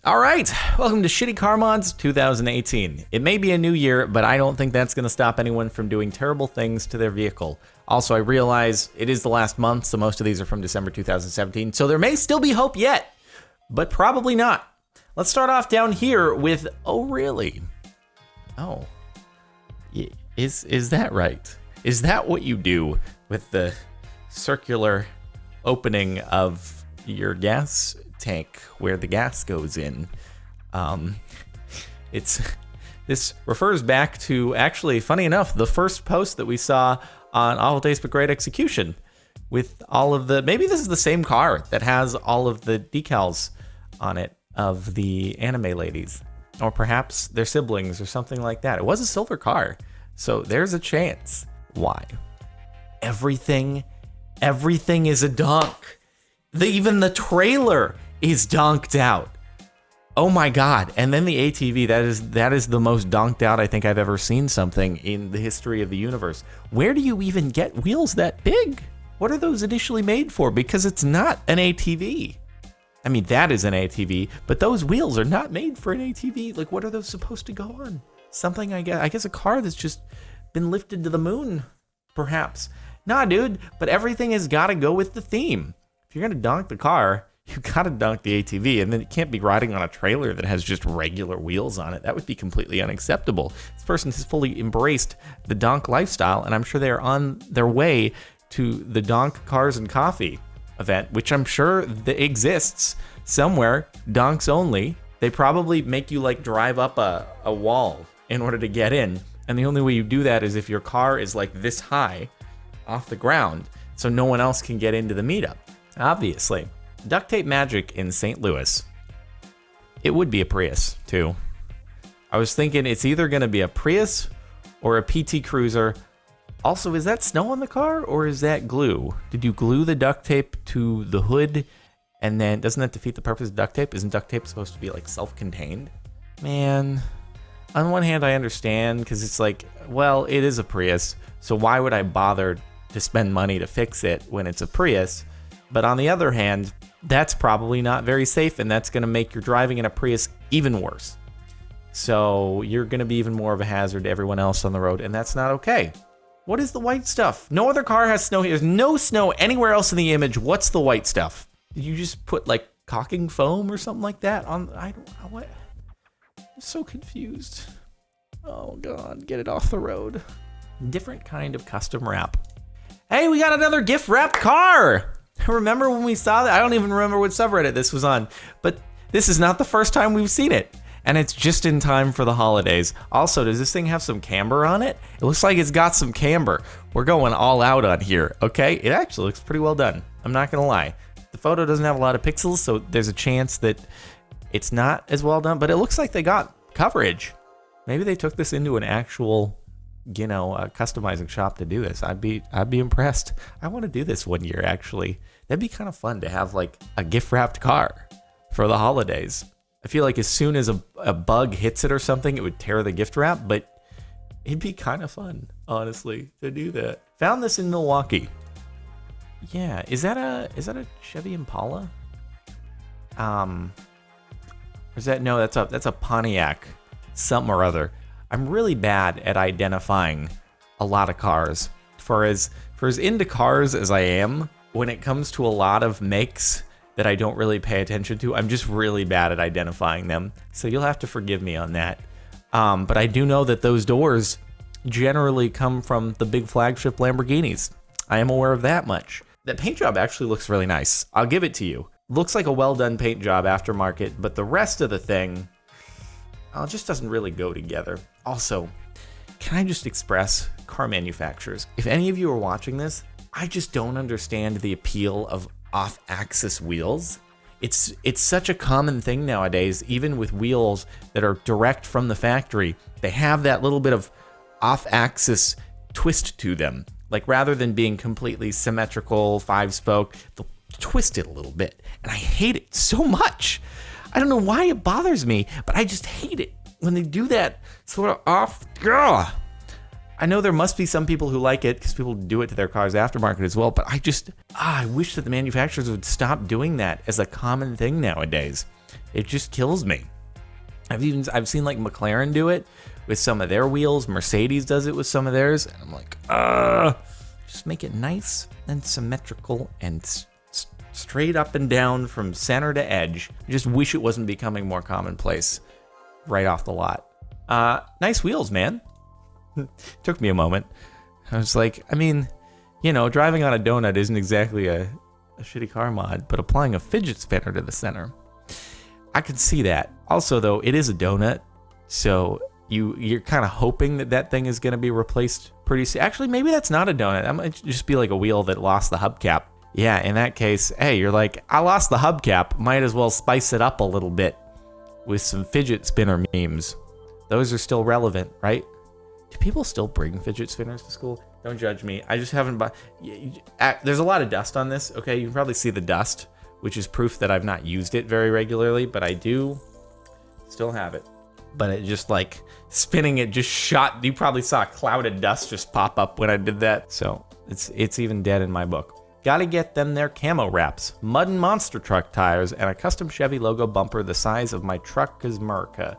All right, welcome to Shitty Car Mods 2018. It may be a new year, but I don't think that's going to stop anyone from doing terrible things to their vehicle. Also, I realize it is the last month, so most of these are from December 2017, so there may still be hope yet, but probably not. Let's start off down here with, oh really? Oh, is that right? Is that what you do with the circular opening of your gas tank where the gas goes in? This refers back to, actually, funny enough, the first post that we saw on Awful Taste But Great Execution with all of the, maybe this is the same car that has all of the decals on it of the anime ladies, or perhaps their siblings or something like that. It was a silver car, so there's a chance. Why? Everything is a donk. Even the trailer is donked out. Oh my god. And then the ATV, that is the most donked out I think I've ever seen something in the history of the universe. Where do you even get wheels that big? What are those initially made for? Because it's not an ATV. I mean, that is an ATV, but those wheels are not made for an ATV. Like, what are those supposed to go on? Something, I guess a car that's just been lifted to the moon, perhaps. Nah, dude, but everything has got to go with the theme. If you're going to donk the car, you got to dunk the ATV, and then it can't be riding on a trailer that has just regular wheels on it. That would be completely unacceptable. This person has fully embraced the donk lifestyle, and I'm sure they are on their way to the Donk Cars and Coffee event, which I'm sure that exists somewhere, donks only. They probably make you like drive up a wall in order to get in, and the only way you do that is if your car is like this high off the ground, so no one else can get into the meetup. Obviously. Duct tape magic in St. Louis. It would be a Prius, too. I was thinking it's either going to be a Prius or a PT Cruiser. Also, is that snow on the car or is that glue? Did you glue the duct tape to the hood and then doesn't that defeat the purpose of duct tape? Isn't duct tape supposed to be like self-contained? Man, on one hand, I understand because it's like, well, it is a Prius, so why would I bother to spend money to fix it when it's a Prius? But on the other hand, that's probably not very safe, and that's going to make your driving in a Prius even worse. So you're going to be even more of a hazard to everyone else on the road, and that's not okay. What is the white stuff? No other car has snow here. There's no snow anywhere else in the image. What's the white stuff? Did you just put like caulking foam or something like that on? I don't know what. I'm so confused. Oh God, get it off the road. Different kind of custom wrap. Hey, we got another gift wrapped car. Remember when we saw that? I don't even remember what subreddit this was on, but this is not the first time we've seen it, and it's just in time for the holidays. Also, does this thing have some camber on it? It looks like it's got some camber. We're going all out on here, okay? It actually looks pretty well done. I'm not gonna lie. The photo doesn't have a lot of pixels, so there's a chance that it's not as well done, but it looks like they got coverage. Maybe they took this into an actual, you know, customizing shop to do this. I'd be impressed. I want to do this one year, actually. That'd be kind of fun to have like a gift wrapped car for the holidays. I feel like as soon as a bug hits it or something, it would tear the gift wrap, but it'd be kind of fun, honestly, to do that. Found this in Milwaukee. Yeah, is that a Chevy Impala? Or is that, no, that's a Pontiac something or other. I'm really bad at identifying a lot of cars. For as into cars as I am, when it comes to a lot of makes that I don't really pay attention to, I'm just really bad at identifying them. So you'll have to forgive me on that. But I do know that those doors generally come from the big flagship Lamborghinis. I am aware of that much. That paint job actually looks really nice. I'll give it to you. Looks like a well-done paint job aftermarket, but the rest of the thing, it just doesn't really go together. Also, can I just express car manufacturers? If any of you are watching this, I just don't understand the appeal of off-axis wheels. It's such a common thing nowadays, even with wheels that are direct from the factory. They have that little bit of off-axis twist to them. Like rather than being completely symmetrical, 5-spoke, they'll twist it a little bit. And I hate it so much. I don't know why it bothers me, but I just hate it when they do that sort of off. Ugh. I know there must be some people who like it because people do it to their cars aftermarket as well, but I wish that the manufacturers would stop doing that as a common thing nowadays. It just kills me. I've seen like McLaren do it with some of their wheels. Mercedes does it with some of theirs. And I'm like, just make it nice and symmetrical and straight up and down from center to edge. I just wish it wasn't becoming more commonplace right off the lot. Nice wheels, man. Took me a moment. I was like, I mean, you know, driving on a donut isn't exactly a shitty car mod, but applying a fidget spinner to the center, I could see that. Also, though, it is a donut, so you're kind of hoping that thing is going to be replaced pretty soon. Actually, maybe that's not a donut. That might just be like a wheel that lost the hubcap. Yeah, in that case, hey, you're like, I lost the hubcap. Might as well spice it up a little bit with some fidget spinner memes. Those are still relevant, right? Do people still bring fidget spinners to school? Don't judge me. I just haven't bought. There's a lot of dust on this. Okay, you can probably see the dust, which is proof that I've not used it very regularly, but I do still have it. But it just like spinning it just shot. You probably saw a cloud of dust just pop up when I did that. So it's even dead in my book. Gotta get them their camo wraps, mud and monster truck tires, and a custom Chevy logo bumper the size of my truck is America.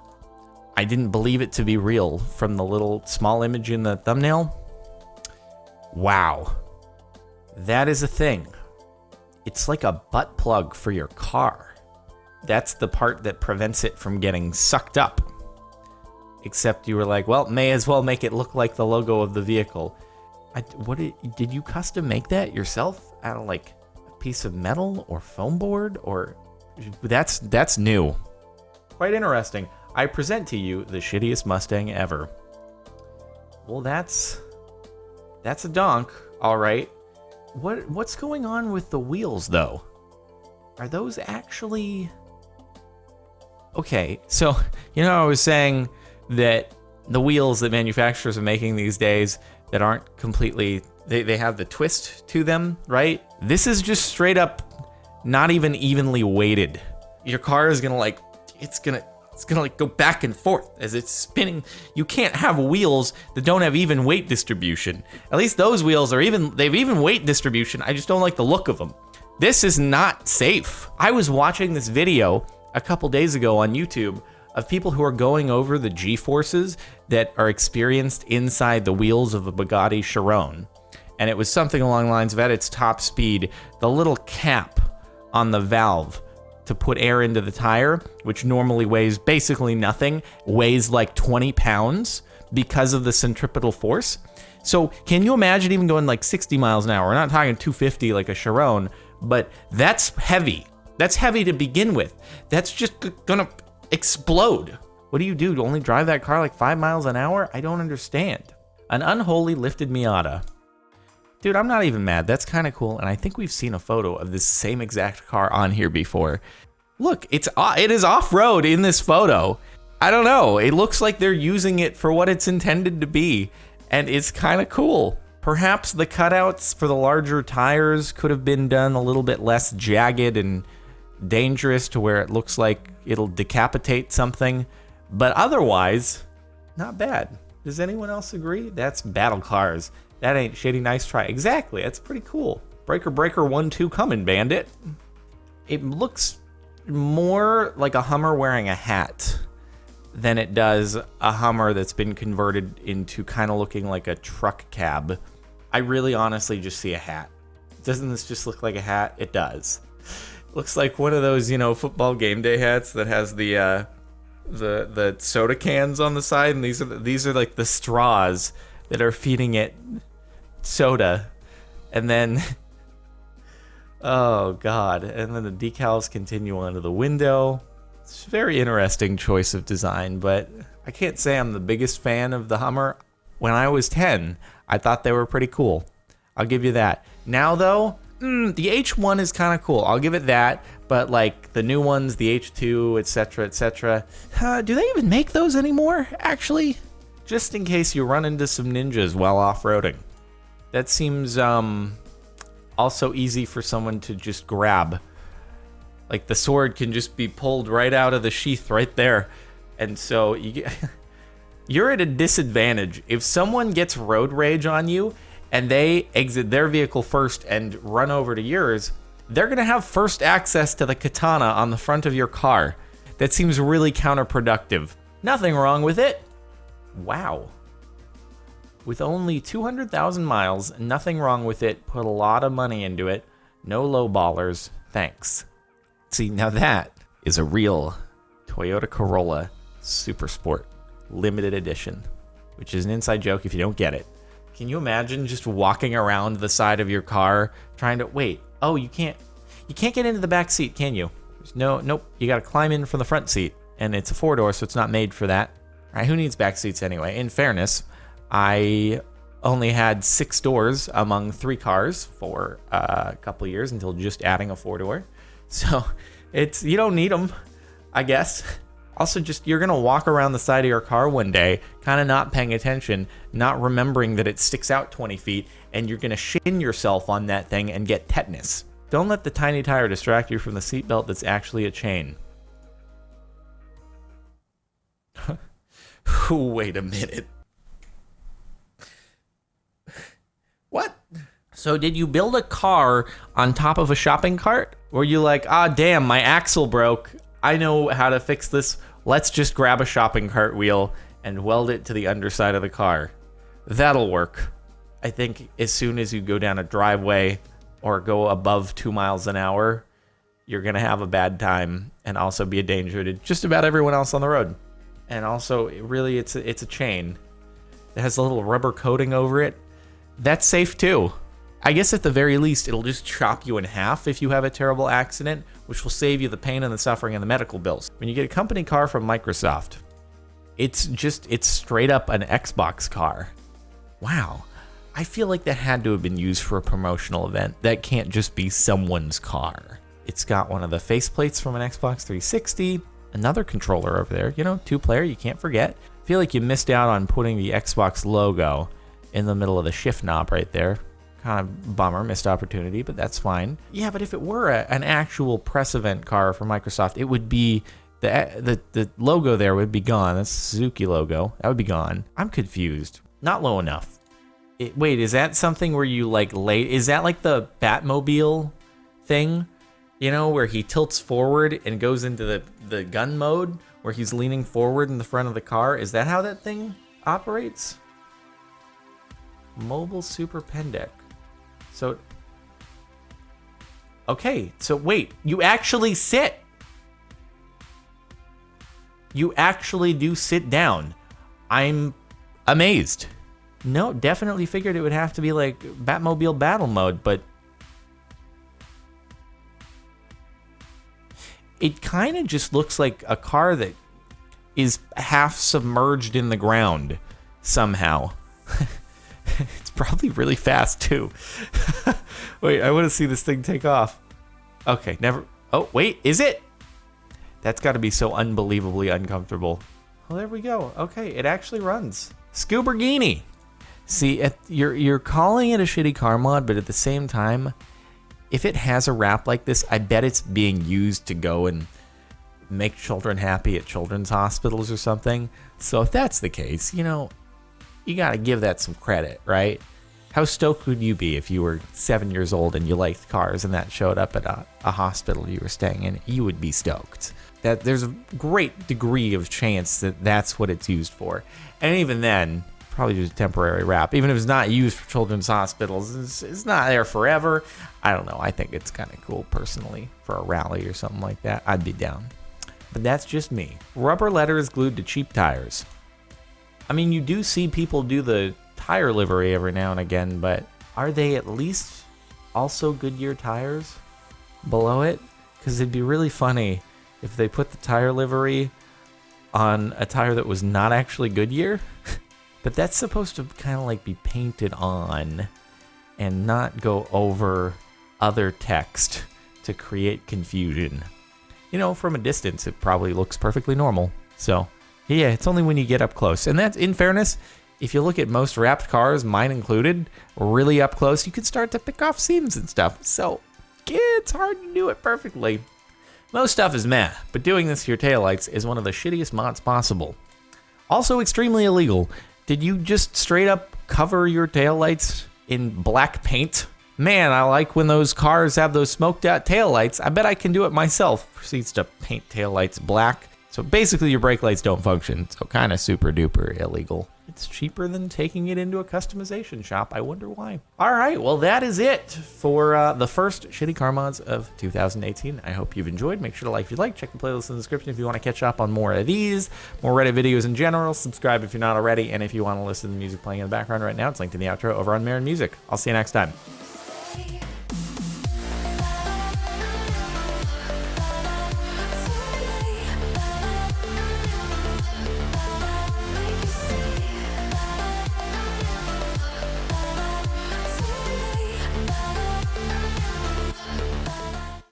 I didn't believe it to be real from the little small image in the thumbnail. Wow. That is a thing. It's like a butt plug for your car. That's the part that prevents it from getting sucked up. Except you were like, well, may as well make it look like the logo of the vehicle. Did you custom make that yourself out of like a piece of metal or foam board? Or that's new. Quite interesting. I present to you the shittiest Mustang ever. Well, that's a donk, all right. What's going on with the wheels, though? Are those actually... Okay, so, you know, I was saying that the wheels that manufacturers are making these days that aren't completely... They have the twist to them, right? This is just straight up not even evenly weighted. Your car is gonna like... It's gonna like go back and forth as it's spinning. You can't have wheels that don't have even weight distribution. At least those wheels they've even weight distribution. I just don't like the look of them. This is not safe. I was watching this video a couple days ago on YouTube of people who are going over the G-forces that are experienced inside the wheels of a Bugatti Chiron. And it was something along the lines of, at its top speed, the little cap on the valve to put air into the tire, which normally weighs basically nothing, weighs like 20 pounds because of the centripetal force. So can you imagine even going like 60 miles an hour? We're not talking 250 like a Chiron, but that's heavy. That's heavy to begin with. That's just gonna explode. What do you do? To only drive that car like 5 miles an hour? I don't understand. An unholy lifted Miata. Dude, I'm not even mad. That's kind of cool, and I think we've seen a photo of this same exact car on here before. Look, it is off-road in this photo. I don't know. It looks like they're using it for what it's intended to be, and it's kind of cool. Perhaps the cutouts for the larger tires could have been done a little bit less jagged and dangerous to where it looks like it'll decapitate something, but otherwise, not bad. Does anyone else agree? That's battle cars. That ain't shitty, nice try. Exactly, that's pretty cool. Breaker 1-2 coming, bandit. It looks more like a Hummer wearing a hat than it does a Hummer that's been converted into kind of looking like a truck cab. I really honestly just see a hat. Doesn't this just look like a hat? It does. Looks like one of those, you know, football game day hats that has the soda cans on the side, and these are like the straws that are feeding it soda, and then oh god, and then the decals continue onto the window. It's a very interesting choice of design, but I can't say I'm the biggest fan of the Hummer. When I was 10, I thought they were pretty cool. I'll give you that. Now though, the H1 is kind of cool. I'll give it that, but like the new ones, the H2, etc., etc. Do they even make those anymore, actually? Just in case you run into some ninjas while off-roading. That seems also easy for someone to just grab. Like the sword can just be pulled right out of the sheath right there. And so you're at a disadvantage. If someone gets road rage on you and they exit their vehicle first and run over to yours, they're going to have first access to the katana on the front of your car. That seems really counterproductive. Nothing wrong with it. Wow. With only 200,000 miles, nothing wrong with it. Put a lot of money into it. No low ballers. Thanks. See, now that is a real Toyota Corolla Super Sport limited edition, which is an inside joke if you don't get it. Can you imagine just walking around the side of your car trying to wait? Oh, you can't get into the back seat, can you? Nope. You got to climb in from the front seat, and it's a 4-door, so it's not made for that. All right, who needs back seats anyway? In fairness, I only had 6 doors among 3 cars for a couple of years until just adding a 4-door. So you don't need them, I guess. Also, just you're going to walk around the side of your car one day, kind of not paying attention, not remembering that it sticks out 20 feet, and you're going to shin yourself on that thing and get tetanus. Don't let the tiny tire distract you from the seatbelt that's actually a chain. Wait a minute. What? So did you build a car on top of a shopping cart? Were you like, damn, my axle broke. I know how to fix this. Let's just grab a shopping cart wheel and weld it to the underside of the car. That'll work. I think as soon as you go down a driveway or go above 2 miles an hour, you're going to have a bad time and also be a danger to just about everyone else on the road. And also, really, it's a chain. It has a little rubber coating over it. That's safe too. I guess at the very least, it'll just chop you in half if you have a terrible accident, which will save you the pain and the suffering and the medical bills. When you get a company car from Microsoft, it's straight up an Xbox car. Wow. I feel like that had to have been used for a promotional event. That can't just be someone's car. It's got one of the faceplates from an Xbox 360, another controller over there, 2-player, you can't forget. I feel like you missed out on putting the Xbox logo in the middle of the shift knob right there. Kind of bummer, missed opportunity, but that's fine. Yeah, but if it were an actual press event car for Microsoft, it would be the logo there would be gone. That's the Suzuki logo. That would be gone. I'm confused. Not low enough. Wait, is that something where you is that like the Batmobile thing? Where he tilts forward and goes into the gun mode, where he's leaning forward in the front of the car? Is that how that thing operates? Mobile Super Pendek. So, okay, so wait, you actually sit. You actually do sit down. I'm amazed. No, definitely figured it would have to be like Batmobile battle mode, but it kind of just looks like a car that is half submerged in the ground somehow. It's probably really fast too. Wait, I want to see this thing take off. Okay, never. Oh, wait, is it? That's got to be so unbelievably uncomfortable. Well, there we go. Okay, it actually runs. Scuberghini. See, you're calling it a shitty car mod, but at the same time, if it has a wrap like this, I bet it's being used to go and make children happy at children's hospitals or something. So if that's the case, you got to give that some credit, right? How stoked would you be if you were 7 years old and you liked cars and that showed up at a hospital you were staying in? You would be stoked. That there's a great degree of chance that that's what it's used for. And even then, probably just a temporary wrap. Even if it's not used for children's hospitals, it's not there forever. I don't know. I think it's kind of cool personally for a rally or something like that. I'd be down. But that's just me. Rubber letters glued to cheap tires. I mean, you do see people do the tire livery every now and again, but are they at least also Goodyear tires below it? Because it'd be really funny if they put the tire livery on a tire that was not actually Goodyear. But that's supposed to kind of like be painted on and not go over other text to create confusion. From a distance, it probably looks perfectly normal. So, yeah, it's only when you get up close. And that's, in fairness, if you look at most wrapped cars, mine included, really up close, you can start to pick off seams and stuff. So, it's hard to do it perfectly. Most stuff is meh, but doing this to your taillights is one of the shittiest mods possible. Also extremely illegal. Did you just straight up cover your taillights in black paint Man, I like when those cars have those smoked out taillights. I bet I can do it myself. Proceeds to paint taillights black. So basically your brake lights don't function. So kind of super duper illegal. It's cheaper than taking it into a customization shop. I wonder why. All right, well, that is it for the first Shitty Car Mods of 2018. I hope you've enjoyed. Make sure to like if you like. Check the playlist in the description if you want to catch up on more of these, more Reddit videos in general. Subscribe if you're not already. And if you want to listen to the music playing in the background right now, it's linked in the outro over on Marin Music. I'll see you next time.